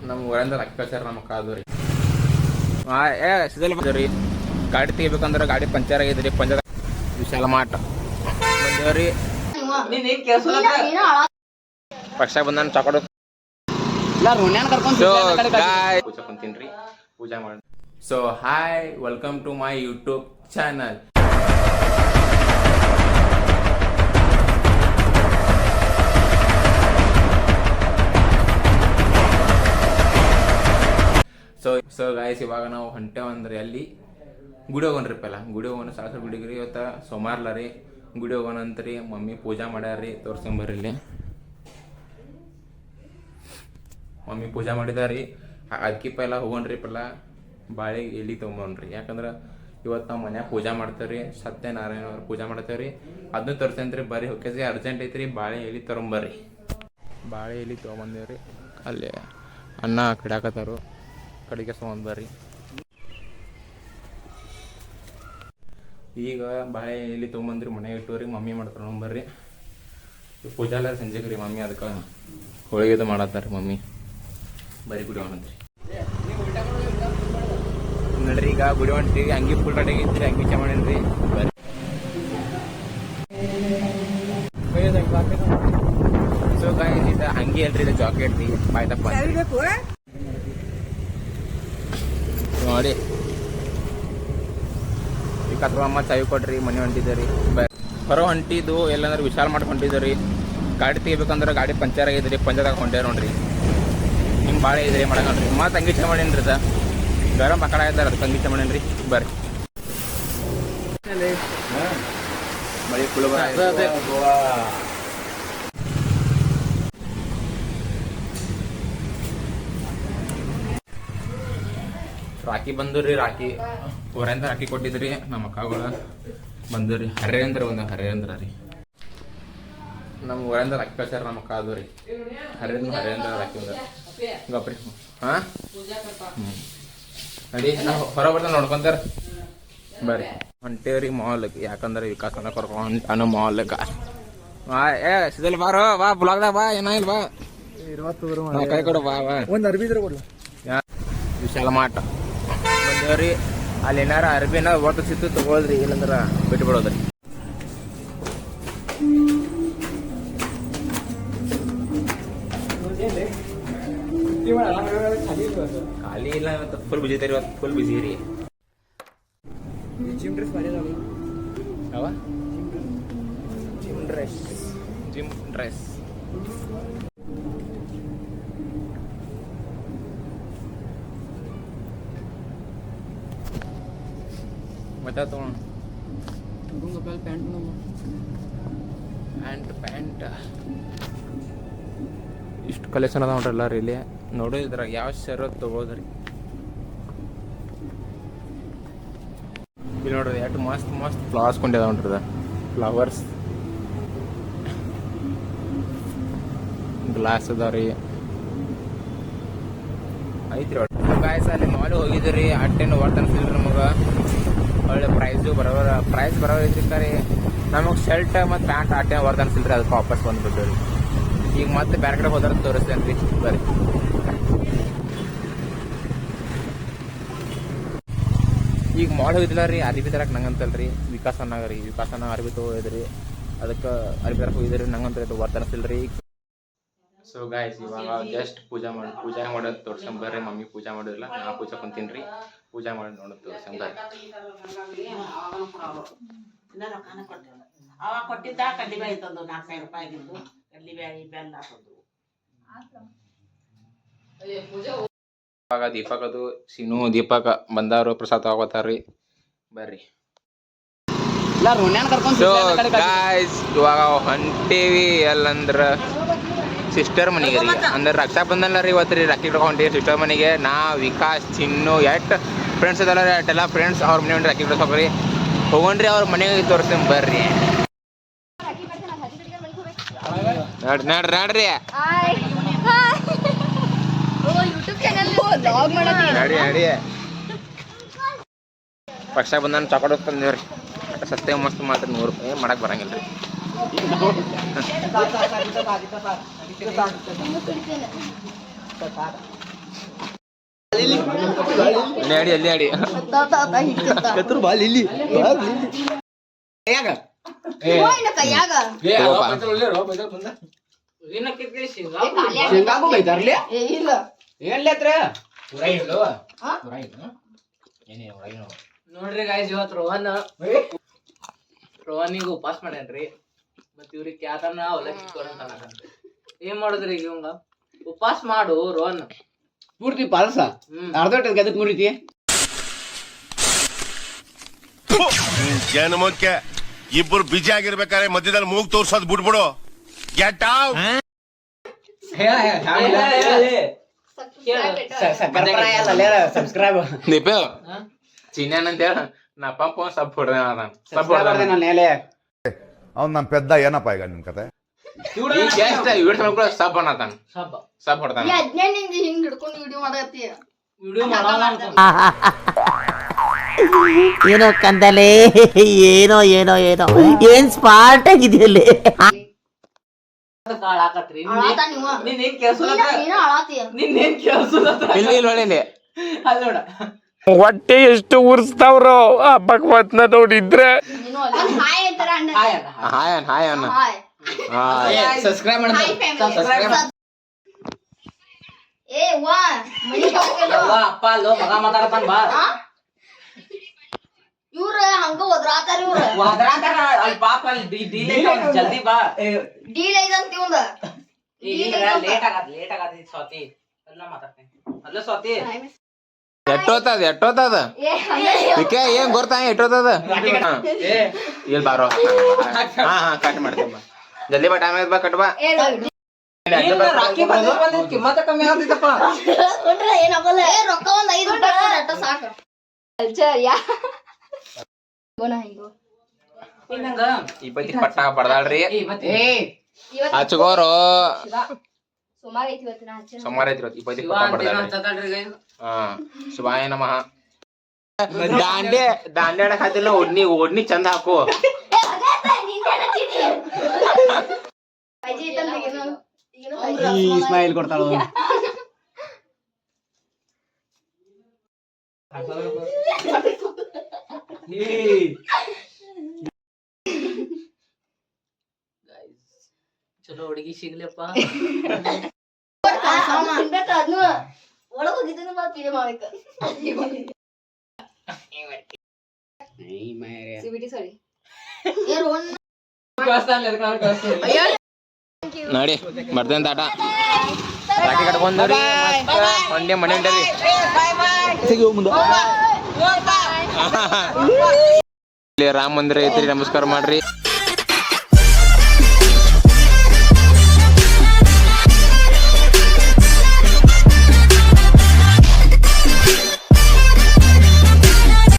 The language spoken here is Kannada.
ನಮ್ಮ ಊರಿಂದ ಅಕ್ಕಿ ಕಳ್ಸ್ಯಾರ ನಮ್ಮ ಕಾದೂರಿ ಸಿದರಿ ಗಾಡಿ ತೆಗಿಬೇಕಂದ್ರೆ ಗಾಡಿ ಪಂಚರ್ ಆಗಿದ್ರಿ ಪಂಚರ್ ವಿಶಾಲ ಮಾಟ ಬಂದೇವ್ರಿ ಪಕ್ಷ ಬಂದ ಚಾಕೊಡು ಪೂಜಾ ಕುಂತೀನ್ರಿ ಪೂಜಾ ಮಾಡಿ so hi welcome to my YouTube channel. So guys ಇವಾಗ ನಾವು ಹೊಂಟೇವಂದ್ರಿ ಅಲ್ಲಿ ಗುಡಿ ಹೋಗೋಣ್ರಿಪ್ಪ ಎಲ್ಲ ಗುಡಿ ಹೋಗೋಣ ಸಾಸರ ಗುಡಿಗ್ರಿ ಇವತ್ತು ಸೋಮಾರ್ಲ ರೀ ಗುಡಿ ಹೋಗೋಣ ಅಂತ್ರಿ ಮಮ್ಮಿ ಪೂಜಾ ಮಾಡ್ಯಾರ್ರಿ ತೋರ್ಸ್ಕೊಂಬರ್ರಿ ಇಲ್ಲಿ ಮಮ್ಮಿ ಪೂಜಾ ಮಾಡಿದಾರಿ ಅದಕ್ಕೆ ಪೈಲ ಹೋಗೋಣ್ರಿ ಪಲ್ಲ ಬಾಳೆ ಎಲ್ಲಿ ತೊಗೊಂಬನ್ರಿ ಯಾಕಂದ್ರೆ ಇವತ್ತು ನಾವು ಮನ್ಯಾಗ ಪೂಜಾ ಮಾಡ್ತೇವ್ರಿ ಸತ್ಯನಾರಾಯಣ ಅವ್ರ ಪೂಜಾ ಮಾಡ್ತೇವ್ರಿ ಅದನ್ನ ತೋರ್ಸಂತ್ರಿ ಬರ್ರಿ ಹೋಗ್ಯಸಿ ಅರ್ಜೆಂಟ್ ಐತ್ರಿ ಬಾಳೆ ಎಲ್ಲಿ ತೊಗೊಂಬರ್ರಿ ಬಾಳೆ ಎಲ್ಲಿ ತೊಗೊಂಬಂದೇವ್ರಿ ಅಲ್ಲಿ ಅನ್ನ ಕಡಿಯಾಕತ್ತಾರು ಕಡೆಗೆ ತೊಗೊಂಡು ಬರ್ರಿ. ಈಗ ಬಾಳೆ ಎಲ್ಲಿ ತೊಗೊಂಬಂದ್ರಿ ಮನೆಗೆ ಇಟ್ಟವ್ರಿ ಮಮ್ಮಿ ಮಾಡ್ತಾರೆ ಬರ್ರಿ ಪೂಜಾ ಎಲ್ಲ ಸಂಜೆಗೆ ರೀ ಮಮ್ಮಿ ಅದಕ್ಕೆ ಹೋಳಿಗೆದು ಮಾಡತ್ತಾರ ಮಮ್ಮಿ ಬರೀ ಗುಡಿ ಹೊಂಟ್ರಿ ನೋಡ್ರಿ ಈಗ ಗುಡಿ ಹೊಂಟಿವಿ ಅಂಗಿ ಫುಲ್ ರೆಡಿಯಾಗಿ ಇದ್ರಿ ಅಂಗಿ ಚಾ ಮಾಡೇನ್ರಿ ಬರ್ರಿ. ಸೊ ಗಾಯ್ಸ್ ಇದು ಅಂಗಿ ಅಲ್ರಿ ಇದು ಜಾಕೆಟ್ ರೀ ಬಾಯ್ದಪ್ಪ ನೋಡಿ ಈಗ ಅಮ್ಮ ಚಾವಿ ಕೊಡ್ರಿ ಮನೆ ಹೊಂಟಿದ್ದೀರಿ ಹೊರ ಹೊಂಟಿದ್ದು ಎಲ್ಲಂದ್ರೆ ವಿಶಾಲ ಮಾಡಿ ಹೊಂಟಿದ್ದೀರಿ ಗಾಡಿ ತೆಗಿಬೇಕಂದ್ರೆ ಗಾಡಿ ಪಂಚರ್ ಆಗಿದ್ರಿ ಪಂಚರ್ದಾಗ ಹೊಂಟ್ಯಾರ ನೋಡ್ರಿ ನಿಮ್ಗೆ ಭಾಳ ಇದ್ರಿ ಮಾಡಕಂಡ್ರಿ ಮತ್ತೆ ಅಂಗಿ ಚಾ ಮಾಡೇನ್ರಿ ಅದ ಗರಂ ಪಕಡ ಇದ್ದಾರೆ ಅದಕ್ಕೆ ಅಂಗಿ ಚಾ ಮಾಡೇನ್ರಿ ಬರ್ರಿ ಮಳಿ ಕುಳಬ ರಾಖಿ ಬಂದ್ರಿ ರಾಖಿ ಊರಿಂದ ರಾಖಿ ಕೊಟ್ಟಿದ್ರಿ ನಮ್ಮ ಅಕ್ಕಗಳು ಬಂದ್ರಿ ಹರೇಂದ್ರ ಹರೇಂದ್ರ ರೀ ನಮ್ಮ ಊರಿಂದ ರಾಖಿ ಕಳ್ಸ್ಯಾರ ನಮ್ಮ ಅಕ್ಕ ಅದು ರೀ ಹರೇಂದ್ರ ರಾಖಿ ಬಂದ ಗಪ್ರಿ ಹಾಂ ನಡಿ ನಾವು ಹೊರ ಬರ್ತಾನೆ ನೋಡ್ಕೊಂತಾರ ಬರ್ರಿ ಹೊಂಟೇವ್ರಿ ಮಾಲ್ಗೆ ಯಾಕಂದ್ರೆ ವಿಕಾಸನ ಕರ್ಕೊಂಡು ಅನ್ನೋ ಮಾಲ್ಗೆ ಸಿದಲ್ ಬಾರೋ ಬಾ ಬ್ಲಾಗ್ದಾಗ ಬಾ ಏನಾಗಿಲ್ಲ ಬಾ ಕೈ ಕೊಡು ಬಾ ಒಂದು ಅರ್ಬಿದ್ರೆ ಕೊಡು ವಿಶಾಲ ಮಾಟ ಬಂದೇವ್ರಿ ಅಲ್ಲಿ ಏನಾರ ಅರ್ಬಿನ ಒಟ್ಟು ಸಿತ್ತು ತಗೊಳ್ರಿ ಇಲ್ಲಂದ್ರ ಬಿಟ್ಟು ಬಿಡೋದ್ರಿ ಖಾಲಿ ಇಲ್ಲ ಇವತ್ತು ಫುಲ್ ಬಿಜಿ ಐತ್ರಿ ಇವತ್ತು ಫುಲ್ ಬಿಜಿ ರೀ ಜಿಮ್ ಡ್ರೆಸ್ ಯಾವ ಜಿಮ್ ಡ್ರೆಸ್ ಮತ್ತೆ ತಗೋಣ ಪ್ಯಾಂಟ್ ಇಷ್ಟು ಕಲೆಕ್ಷನ್ ಅದ ನೋಡ್ರಿ ಎಲ್ಲಾರು ಇಲ್ಲಿ ನೋಡಿದ್ರ ಯಾವ ಶರ್ಟ್ ತಗೋದ್ರಿ ಇಲ್ಲಿ ನೋಡ್ರಿ ಎಷ್ಟು ಮಸ್ತ್ ಮಸ್ತ್ ಫ್ಲವರ್ಸ್ ಕೊಂಡಿದ ನೋಡ್ರಿ ಫ್ಲವರ್ಸ್ ಗ್ಲಾಸ್ ಅದಾವ್ರಿ ಐತ್ರಿ ಗಾಯ್ಸ್ ಅಲ್ಲಿ ಮಾಲ್ ಹೋಗಿದ್ರಿ ಅಟ್ಟೇನು ವರ್ತ ಅನ್ಸಿಲ್ರಿ ನಮಗೆ ಒಳ್ಳೆ ಪ್ರೈಸ್ ಬರೋರು ಇದ್ರಿ ನಮಗೆ ಶರ್ಟ್ ಮತ್ತು ಪ್ಯಾಂಟ್ ಅಟ್ಟೆ ವರ್ತ ಅನ್ಸಿಲ್ರಿ ಅದಕ್ಕೆ ವಾಪಸ್ ಬಂದ್ಬಿಟ್ಟು ಈಗ ಮತ್ತೆ ಬೇರೆ ಕಡೆ ಹೋದ್ರೆ ತೋರಿಸ್ತೇನೆ ರೀ ಬರ್ರಿ. ಈಗ ಮಾಲ್ ಹೋಗಿದ್ದಿಲ್ಲ ರೀ ಅರಿಬಿ ತರಕ್ಕೆ ನಂಗಂತಲ್ರಿ ವಿಕಾಸನಾಗ ರೀ ವಿಕಾಸನ ಅರಿಬಿ ತಗೋದ್ರಿ ಅದಕ್ಕೆ ಅರಿಬಿ ತರಕ್ಕೆ ಹೋಗಿದ್ರಿ ನಂಗಂತ ವರ್ತ ಅನ್ಸಿಲ್ರಿ. ಸೊ ಗಾಯ್ಸ್ ಇವಾಗ ಜಸ್ಟ್ ಪೂಜಾ ಮಾಡೋದು ತೋರ್ಸಂಬ ಬರ್ರಿ ಮಮ್ಮಿ ಪೂಜಾ ಮಾಡೋದಿಲ್ಲ ನಾ ಪೂಜಾ ಕುಂತೀನಿ ರೀ ಪೂಜಾ ಮಾಡಿ ನೋಡೋದು ತೋರ್ಸಂಬ ಕೊಟ್ಟಿದ್ದ ಕಡ್ಲಿಬ್ಯಾಳಿ ತಂದು 400 ರೂಪಾಯಿ ಆಗಿದ್ದು ಕಡ್ಲಿಬ್ಯಾಳಿ ಬೆಲ್ಲ ತಂದು ಇವಾಗ ದೀಪಕ್ ಅದು ಸಿನು ದೀಪಕ್ ಬಂದವರು ಪ್ರಸಾದ ತಗೋತಾರ್ರಿ ಬರ್ರಿ. ಸೊ ಗಾಯ್ಸ್ ಇವಾಗ ಹೊಂಟೇವಿ ಎಲ್ಲಂದ್ರ ಸಿಸ್ಟರ್ ಮನೆಗೆ ರೀ ಅಂದ್ರೆ ರಕ್ಷಾ ಬಂಧನ ರೀ ಇವತ್ತು ರೀ ರಾಖಿ ಹೊಂಟೀವಿ ಸಿಸ್ಟರ್ ಮನೆಗೆ ನಾ ವಿಕಾಸ್ ಚಿನ್ನು ಎಟ್ ಫ್ರೆಂಡ್ಸ್ ಅದಲ್ಲ ಎಟ್ಟೆಲ್ಲ ಫ್ರೆಂಡ್ಸ್ ಅವ್ರ ಮನೆ ಹೊಂಟಿ ರಾಖಿ ಕಳ್ಸೋಕ್ರಿ ಹೋಗೋಣ್ರಿ ಅವ್ರ ಮನೆಗೆ ತೋರಿಸ್ತೀನಿ ಬರ್ರಿ ನೋಡ್ರಿ ನಡಿ ಪಕ್ಷ ಬಂದ ಚಾಕೊಡ್ ತಂದೇವ್ರಿ ಸತ್ಯ ಮಸ್ತ್ ಮಾತ್ರ 100 ರೂಪಾಯಿ ಮಾಡಕ್ ಬರಂಗಿಲ್ರಿ ಅಡಿ ಅಲ್ಲಿ ಅಡಿ ನೋಡ್ರಿ ಗಾಯ್ಸ್ ಇವತ್ತು ರೋಹನಿಗೆ ಉಪವಾಸ ಮಾಡ್ಯಾನ್ರಿ ಮತ್ ಇವ್ರಿಗೆ ಕ್ಯಾತನ ಅವಲಕ್ಕಿ ಕೊಡಂತ ಏನ್ ಮಾಡುದ್ರಿ ಈಗ ಇವಂಗ ಉಪವಾಸ ಮಾಡು ರೋಹನ್ ಪೂರ್ತಿ ಪಾಲ್ಸ ಅರ್ಧ ಗದಕ್ ಮುರಿತಿ ಜನಮಕ್ಕೆ ಇಬ್ಬರು ಬಿಜಿ ಆಗಿರ್ಬೇಕಾದ್ರೆ ಮಧ್ಯದಲ್ಲಿ ಮೂಗ್ ತೋರ್ಸೋದ್ ಬಿಟ್ಬಿಡು ಗೆಟ್ ಔಟ್ ಸಬ್ಸ್ಕ್ರೈಬ್ ದೀಪ ಚಿನ್ಯಾನ್ ಅಂತ ಹೇಳ ನಾ ಪಂಪ ಸಬ್ ಹೊಡ್ದೆ ಸಬ್ ಹೊಡ್ದೆ ಅವ್ನು ನಮ್ಮ ಪೆದ್ದ ಏನಪ್ಪ ಈಗ ನಿಮ್ ಕತೆ ಸಬ್ ಅನ್ನತಾನ ಸಬ್ ಹೊಡ್ತಾನ ಹಿಂಗ್ ಹಿಡ್ಕೊಂಡು ವಿಡಿಯೋ ಮಾಡತ್ತಿ ವಿಡಿಯೋ ಮಾಡಲ್ಲ ಅಂತ ಏನೋ ಕಂದಲೆ ಏನೋ ಏನೋ ಏನೋ ಏನ್ ಸ್ಮಾರ್ಟ್ ಆಗಿದೆಯಲ್ಲಿ ಕಾಳ ಹಾಕತ್ರಿ ಅಳಾತ ನೀವ ನಿನ್ನೇನ್ ಕೆಲ್ಸದ ನೀನ ಅಳಾತಿಯ ನಿನ್ನೇನ್ ಕೆಲ್ಸದ ಇಲ್ಲಿ ಇಲ್ಲಿ ಹೊಡೀಲಿ ಅಲ್ಲ ನೋಡ ಹೊಟ್ಟೆ ಎಷ್ಟು ಉರ್ಸ್ತಾವ್ರು ಆ ಭಗವತ್ನ ನೋಡಿದ್ರೆ ನೀನು ಅಲ್ಲಿ ಹಾಯ್ ಅಂತಾರ ಅಣ್ಣ ಹಾಯ್ ಅಣ್ಣ ಹಾಯ್ ಅನ್ ಹಾಯ್ ಅನ್ನ ಹಾಯ್ ಸಬ್ಸ್ಕ್ರೈಬ್ ಮಾಡ ಹಾಯ್ ಫ್ಯಾಮಿಲಿ ಏ ವಾ ಮನಿ ಹೋಗ್ಕಲ್ಲ ಅವ್ವ, ಅಪ್ಪ ಅಲ್ಲೋ ಮಗ ಮಾತಾಡತಾನ ಬಾ ಇವ್ರ ಹಂಗ ಒದ್ರಾತಾರ ಇವ್ರ ವಾದ್ರಾಂತರ ಅಲ್ಲಿ ಪಾಪ ಅಲ್ಲಿ ಡೀಲ್ ಐತೆ ಜಲ್ದಿ ಬಾ ಡೀಲ್ ಐದಂತ ಇವಂದ ಲೇಟ್ ಆಗತ್ತೆ ಸ್ವಾತಿ ಎಲ್ಲ ಮಾತಾಡ್ತೇನೆ ಅಲ್ಲ ಸ್ವಾತಿ ಎಟ್ಟೋತದ ಏ ವಿಕೆ ಏನ್ ಗೊತ್ತಾ ಎಟ್ಟೋತದ ಇಲ್ಲಿ ಬಾರೋ ಹಾ ಕಟ್ ಮಾಡ್ತೇನೆ ಬಾ ಜಲ್ದಿ ಬಾ ಟೈಮ್ ಆಯ್ತು ಬಾ ಕಟ್ ಬಾ ಏ ರಾಖಿ ಬಂದಿದ್ ಕಿಮ್ಮತ್ತ ಕಮ್ಮಿ ಆಗತ್ತಪ್ಪ ಕೊಟ್ರೆ ಏನಾಗಲ್ಲ ಏ ರೊಕ್ಕ ಒಂದ್ 5 ರೂಪಾಯಿ ಅಟ್ಟ ಸಾಕು ಕಲ್ಚರ್ ಯಾ ಗೋನ ಹಿಂಗೋ ಇನ್ನಂಗ ಇಪ್ಪತ್ತಿ ಪಟ್ಟ ಬಡದಾಳ್ರಿ ಇವತ್ತು ಹಚ್ಕೋರು ಸುಮಾರು ಐತಿ ಇವತ್ತಿನ ಹಚ್ಚ ಸೋಮವಾರ ಐತ್ರಿ ಇಪ್ಪತ್ತಿ ಶಿವ ಪಟ್ಟ ಅಂತೇನೋ ಬಡದಾಳ್ರಿ ಹಚ್ಚತಾಳ್ರಿ guys. ಹಾ ಶಿವಾಯ ನಮಃ ದಾಂಡೆ ಆಡಕ್ ಹಾತಿಲ್ಲ ಓಡ್ನಿ ಚಂದ ಹಾಕು ಸ್ಮೈಲ್ ಕೊಡ್ತಾಳ ಚಲೋ ಹುಡುಗಿ ಸಿಗ್ಲಪ್ಪ ಒಳಗ ಹೋಗಿದ್ದೀನಿ ಬಾ ಪೀಡೆ ಮಾಡ್ಬೇಕ ಸಿಬಿಟಿ ಸಾರಿ ಏ ರೋನ್ ನೋಡಿ ಬರ್ತೇನೆ ತಾಟ ರಾಖಿ ಕಟ್ಕೊಂಡ್ರಿ ಮಂಡ್ಯ ಮನೆ ಹೊಂಟರಿ ಇಲ್ಲಿ ರಾಮ ಮಂದಿರ ಐತ್ರಿ ನಮಸ್ಕಾರ ಮಾಡ್ರಿ